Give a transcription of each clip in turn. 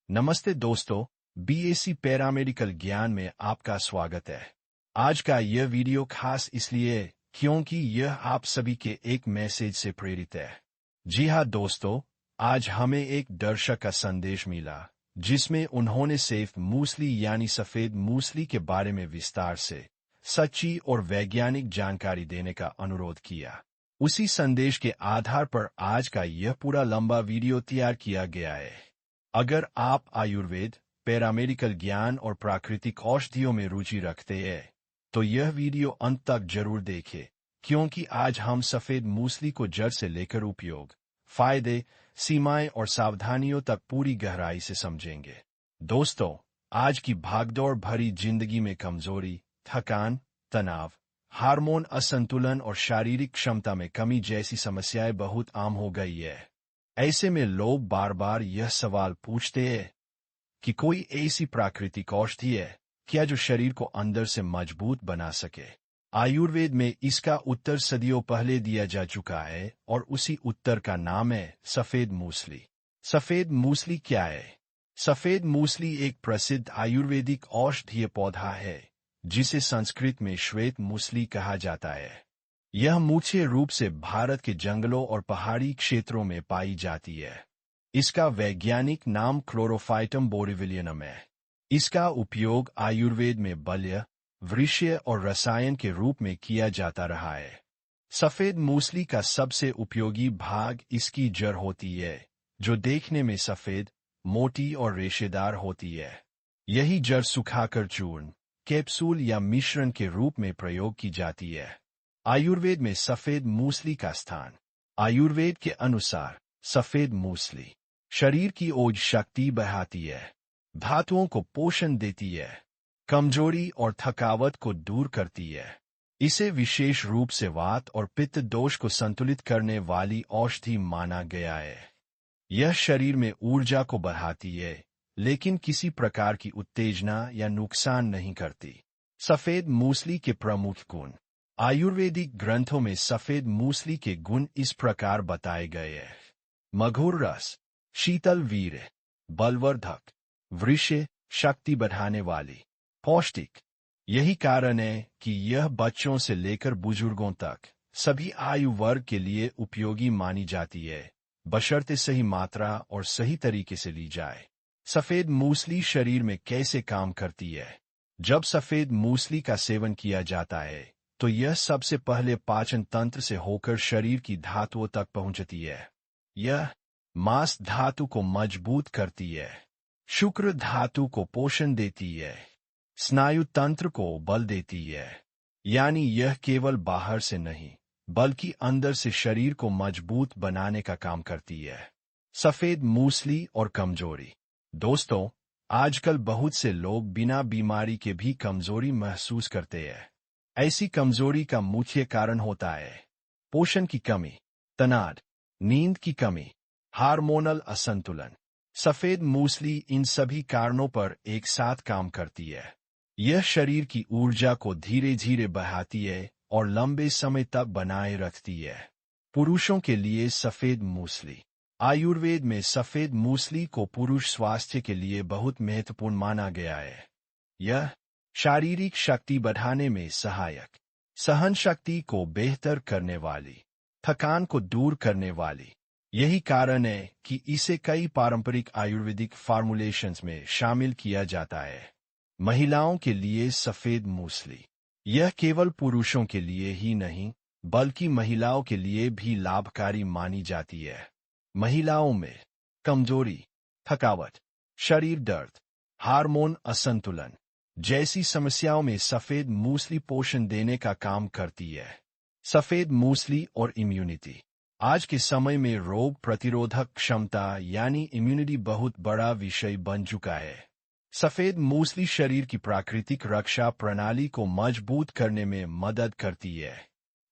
नमस्ते दोस्तों, BSc paramedical ज्ञान में आपका स्वागत है। आज का यह वीडियो खास इसलिए क्योंकि यह आप सभी के एक मैसेज से प्रेरित है। जी हाँ दोस्तों, आज हमें एक दर्शक का संदेश मिला जिसमें उन्होंने सेफ मूसली यानी सफेद मूसली के बारे में विस्तार से सच्ची और वैज्ञानिक जानकारी देने का अनुरोध किया। उसी संदेश के आधार पर आज का यह पूरा लंबा वीडियो तैयार किया गया है। अगर आप आयुर्वेद, पैरामेडिकल ज्ञान और प्राकृतिक औषधियों में रुचि रखते हैं, तो यह वीडियो अंत तक जरूर देखें, क्योंकि आज हम सफेद मूसली को जड़ से लेकर उपयोग, फायदे, सीमाएं और सावधानियों तक पूरी गहराई से समझेंगे। दोस्तों, आज की भागदौड़ भरी जिंदगी में कमजोरी, थकान, तनाव, हार्मोन असंतुलन और शारीरिक क्षमता में कमी जैसी समस्याएं बहुत आम हो गई है। ऐसे में लोग बार बार यह सवाल पूछते हैं कि कोई ऐसी प्राकृतिक औषधि है क्या जो शरीर को अंदर से मजबूत बना सके। आयुर्वेद में इसका उत्तर सदियों पहले दिया जा चुका है और उसी उत्तर का नाम है सफेद मूसली। सफेद मूसली क्या है? सफेद मूसली एक प्रसिद्ध आयुर्वेदिक औषधीय पौधा है जिसे संस्कृत में श्वेत मूसली कहा जाता है। यह मुख्य रूप से भारत के जंगलों और पहाड़ी क्षेत्रों में पाई जाती है। इसका वैज्ञानिक नाम क्लोरोफाइटम बोरिविलियनम है। इसका उपयोग आयुर्वेद में बल्य, वृक्षीय और रसायन के रूप में किया जाता रहा है। सफेद मूसली का सबसे उपयोगी भाग इसकी जड़ होती है, जो देखने में सफेद, मोटी और रेशेदार होती है। यही जड़ सुखाकर चूर्ण, कैप्सूल या मिश्रण के रूप में प्रयोग की जाती है। आयुर्वेद में सफेद मूसली का स्थान। आयुर्वेद के अनुसार सफेद मूसली शरीर की ओज शक्ति बढ़ाती है, धातुओं को पोषण देती है, कमजोरी और थकावट को दूर करती है। इसे विशेष रूप से वात और पित्त दोष को संतुलित करने वाली औषधि माना गया है। यह शरीर में ऊर्जा को बढ़ाती है, लेकिन किसी प्रकार की उत्तेजना या नुकसान नहीं करती। सफेद मूसली के प्रमुख गुण। आयुर्वेदिक ग्रंथों में सफेद मूसली के गुण इस प्रकार बताए गए हैं। मधुर रस, शीतल वीर्य, बलवर्धक, वृषीय, शक्ति बढ़ाने वाली, पौष्टिक। यही कारण है कि यह बच्चों से लेकर बुजुर्गों तक सभी आयु वर्ग के लिए उपयोगी मानी जाती है, बशर्ते सही मात्रा और सही तरीके से ली जाए। सफेद मूसली शरीर में कैसे काम करती है? जब सफेद मूसली का सेवन किया जाता है, तो यह सबसे पहले पाचन तंत्र से होकर शरीर की धातुओं तक पहुंचती है। यह मांस धातु को मजबूत करती है, शुक्र धातु को पोषण देती है, स्नायु तंत्र को बल देती है। यानी यह केवल बाहर से नहीं, बल्कि अंदर से शरीर को मजबूत बनाने का काम करती है। सफेद मूसली और कमजोरी। दोस्तों, आजकल बहुत से लोग बिना बीमारी के भी कमजोरी महसूस करते हैं। ऐसी कमजोरी का मुख्य कारण होता है पोषण की कमी, तनाव, नींद की कमी, हार्मोनल असंतुलन। सफेद मूसली इन सभी कारणों पर एक साथ काम करती है। यह शरीर की ऊर्जा को धीरे धीरे बढ़ाती है और लंबे समय तक बनाए रखती है। पुरुषों के लिए सफेद मूसली। आयुर्वेद में सफेद मूसली को पुरुष स्वास्थ्य के लिए बहुत महत्वपूर्ण माना गया है। यह शारीरिक शक्ति बढ़ाने में सहायक, सहन शक्ति को बेहतर करने वाली, थकान को दूर करने वाली। यही कारण है कि इसे कई पारंपरिक आयुर्वेदिक फार्मूलेशंस में शामिल किया जाता है। महिलाओं के लिए सफेद मूसली। यह केवल पुरुषों के लिए ही नहीं, बल्कि महिलाओं के लिए भी लाभकारी मानी जाती है। महिलाओं में कमजोरी, थकावट, शरीर दर्द, हार्मोन असंतुलन जैसी समस्याओं में सफेद मूसली पोषण देने का काम करती है। सफेद मूसली और इम्यूनिटी। आज के समय में रोग प्रतिरोधक क्षमता यानी इम्यूनिटी बहुत बड़ा विषय बन चुका है। सफेद मूसली शरीर की प्राकृतिक रक्षा प्रणाली को मजबूत करने में मदद करती है।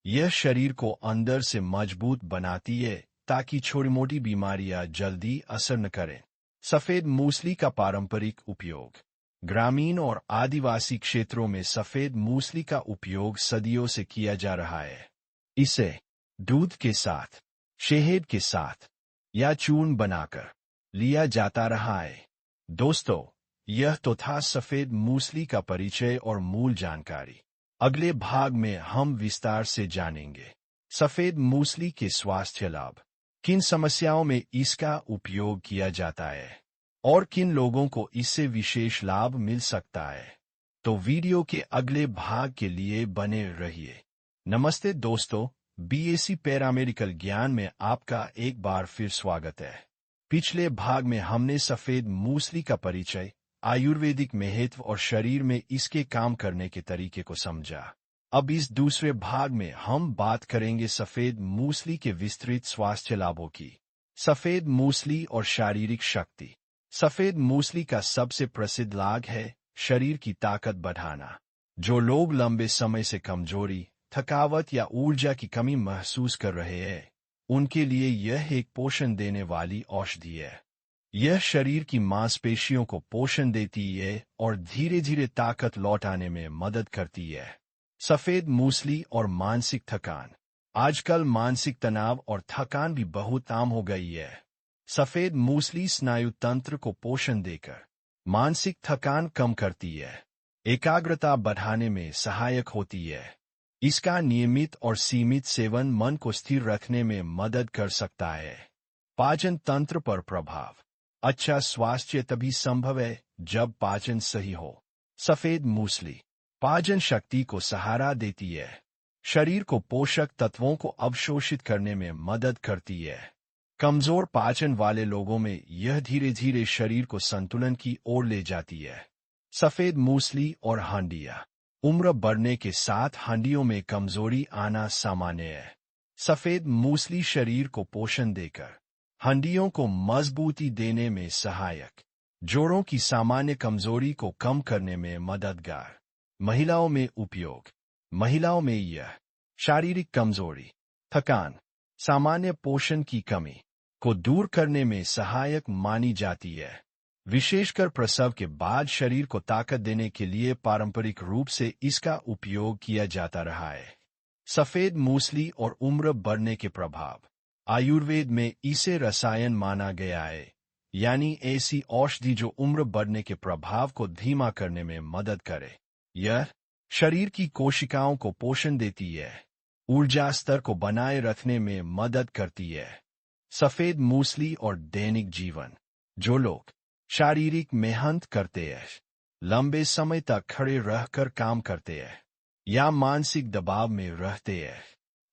यह शरीर को अंदर से मजबूत बनाती है ताकि छोटी मोटी बीमारियां जल्दी असर न करें। सफेद मूसली का पारंपरिक उपयोग। ग्रामीण और आदिवासी क्षेत्रों में सफेद मूसली का उपयोग सदियों से किया जा रहा है। इसे दूध के साथ, शहद के साथ या चूर्ण बनाकर लिया जाता रहा है। दोस्तों, यह तो था सफेद मूसली का परिचय और मूल जानकारी। अगले भाग में हम विस्तार से जानेंगे सफेद मूसली के स्वास्थ्य लाभ, किन समस्याओं में इसका उपयोग किया जाता है और किन लोगों को इससे विशेष लाभ मिल सकता है। तो वीडियो के अगले भाग के लिए बने रहिए। नमस्ते दोस्तों, बीएससी पैरामेडिकल ज्ञान में आपका एक बार फिर स्वागत है। पिछले भाग में हमने सफेद मूसली का परिचय, आयुर्वेदिक महत्व और शरीर में इसके काम करने के तरीके को समझा। अब इस दूसरे भाग में हम बात करेंगे सफेद मूसली के विस्तृत स्वास्थ्य लाभों की। सफेद मूसली और शारीरिक शक्ति। सफेद मूसली का सबसे प्रसिद्ध लाभ है शरीर की ताकत बढ़ाना। जो लोग लंबे समय से कमजोरी, थकावट या ऊर्जा की कमी महसूस कर रहे हैं, उनके लिए यह एक पोषण देने वाली औषधि है। यह शरीर की मांसपेशियों को पोषण देती है और धीरे धीरे ताकत लौटाने में मदद करती है। सफेद मूसली और मानसिक थकान। आजकल मानसिक तनाव और थकान भी बहुत आम हो गई है। सफेद मूसली स्नायु तंत्र को पोषण देकर मानसिक थकान कम करती है, एकाग्रता बढ़ाने में सहायक होती है। इसका नियमित और सीमित सेवन मन को स्थिर रखने में मदद कर सकता है। पाचन तंत्र पर प्रभाव। अच्छा स्वास्थ्य तभी संभव है जब पाचन सही हो। सफेद मूसली पाचन शक्ति को सहारा देती है, शरीर को पोषक तत्वों को अवशोषित करने में मदद करती है। कमजोर पाचन वाले लोगों में यह धीरे धीरे शरीर को संतुलन की ओर ले जाती है। सफेद मूसली और हड्डियां। उम्र बढ़ने के साथ हड्डियों में कमजोरी आना सामान्य है। सफेद मूसली शरीर को पोषण देकर हड्डियों को मजबूती देने में सहायक, जोड़ों की सामान्य कमजोरी को कम करने में मददगार। महिलाओं में उपयोग। महिलाओं में यह शारीरिक कमजोरी, थकान, सामान्य पोषण की कमी को दूर करने में सहायक मानी जाती है। विशेषकर प्रसव के बाद शरीर को ताकत देने के लिए पारंपरिक रूप से इसका उपयोग किया जाता रहा है। सफेद मूसली और उम्र बढ़ने के प्रभाव। आयुर्वेद में इसे रसायन माना गया है, यानी ऐसी औषधि जो उम्र बढ़ने के प्रभाव को धीमा करने में मदद करे। यह शरीर की कोशिकाओं को पोषण देती है, ऊर्जा स्तर को बनाए रखने में मदद करती है। सफेद मूसली और दैनिक जीवन। जो लोग शारीरिक मेहनत करते हैं, लंबे समय तक खड़े रहकर काम करते हैं या मानसिक दबाव में रहते हैं,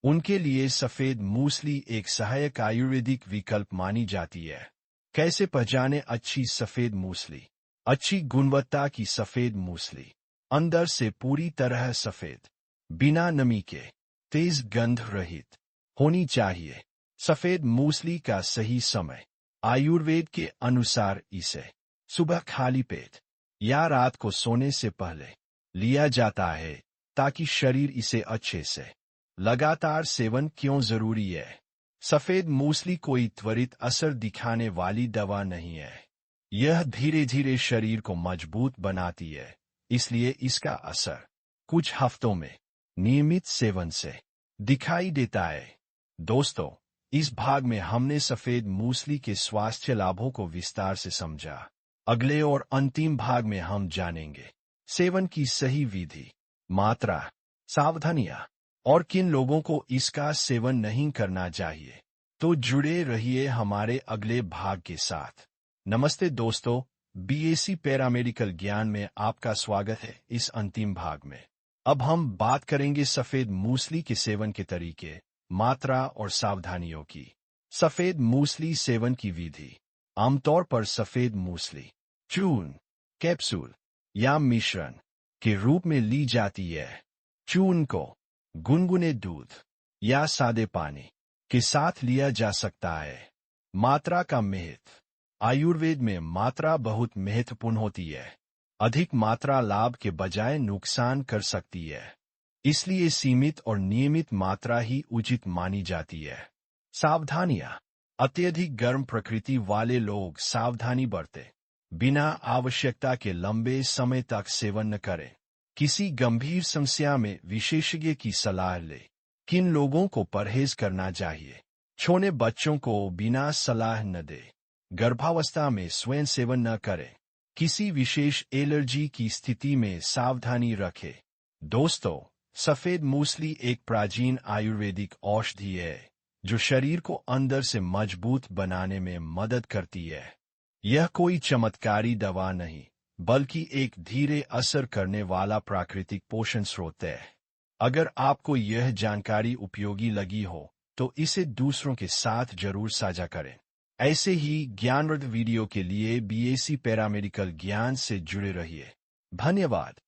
उनके लिए सफेद मूसली एक सहायक आयुर्वेदिक विकल्प मानी जाती है। कैसे पहचाने अच्छी सफेद मूसली? अच्छी गुणवत्ता की सफेद मूसली अंदर से पूरी तरह सफेद, बिना नमी के, तेज गंध रहित होनी चाहिए। सफेद मूसली का सही समय। आयुर्वेद के अनुसार इसे सुबह खाली पेट या रात को सोने से पहले लिया जाता है, ताकि शरीर इसे अच्छे से लगातार सेवन क्यों जरूरी है? सफेद मूसली कोई त्वरित असर दिखाने वाली दवा नहीं है। यह धीरे धीरे शरीर को मजबूत बनाती है, इसलिए इसका असर कुछ हफ्तों में नियमित सेवन से दिखाई देता है। दोस्तों, इस भाग में हमने सफेद मूसली के स्वास्थ्य लाभों को विस्तार से समझा। अगले और अंतिम भाग में हम जानेंगे सेवन की सही विधि, मात्रा, सावधानियां और किन लोगों को इसका सेवन नहीं करना चाहिए। तो जुड़े रहिए हमारे अगले भाग के साथ। नमस्ते दोस्तों, बीएससी पैरामेडिकल ज्ञान में आपका स्वागत है। इस अंतिम भाग में अब हम बात करेंगे सफेद मूसली के सेवन के तरीके, मात्रा और सावधानियों की। सफेद मूसली सेवन की विधि। आमतौर पर सफेद मूसली चूर्ण, कैप्सूल या मिश्रण के रूप में ली जाती है। चूर्ण को गुनगुने दूध या सादे पानी के साथ लिया जा सकता है। मात्रा का महत्व। आयुर्वेद में मात्रा बहुत महत्वपूर्ण होती है। अधिक मात्रा लाभ के बजाय नुकसान कर सकती है, इसलिए सीमित और नियमित मात्रा ही उचित मानी जाती है। सावधानियां। अत्यधिक गर्म प्रकृति वाले लोग सावधानी बरतें। बिना आवश्यकता के लंबे समय तक सेवन न करें। किसी गंभीर समस्या में विशेषज्ञ की सलाह लें। किन लोगों को परहेज करना चाहिए? छोटे बच्चों को बिना सलाह न दें। गर्भावस्था में स्वयं सेवन न करें। किसी विशेष एलर्जी की स्थिति में सावधानी रखें। दोस्तों, सफेद मूसली एक प्राचीन आयुर्वेदिक औषधि है जो शरीर को अंदर से मजबूत बनाने में मदद करती है। यह कोई चमत्कारी दवा नहीं, बल्कि एक धीरे असर करने वाला प्राकृतिक पोषण स्रोत है। अगर आपको यह जानकारी उपयोगी लगी हो तो इसे दूसरों के साथ जरूर साझा करें। ऐसे ही ज्ञानवर्धक वीडियो के लिए बीएससी पैरामेडिकल ज्ञान से जुड़े रहिए। धन्यवाद।